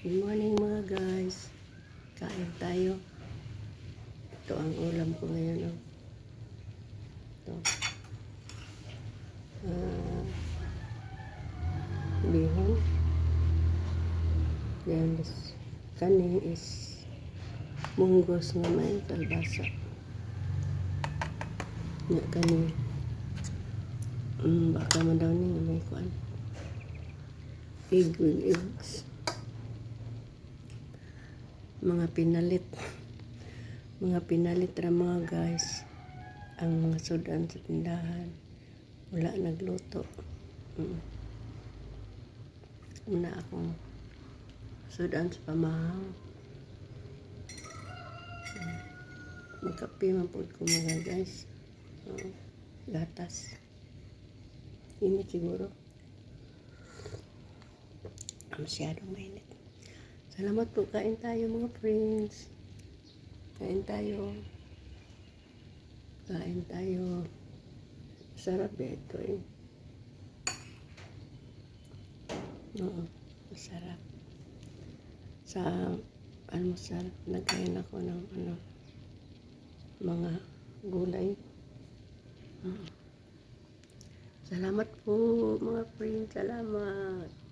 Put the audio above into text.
Good morning mga guys. Kain tayo. Ito ang ulam ko ngayon. Oh. Ito. Bihon. Then this kani is munggos nga may kalbasa. Nya kani. Baka man daw ni may kuan. Egg with eggs. Mga pinalit ra mga guys ang mga sudan sa tindahan, wala nagluto. Una akong sudan sa pamahaw. Magkape man po ko mga guys. Gatas init siguro, masyadong mainit. Salamat po. Kain tayo mga friends. Kain tayo. Sarap ito eh. Oo, masarap. Sa almusal, nagkain ako ng mga gulay. Salamat po mga friends. Salamat.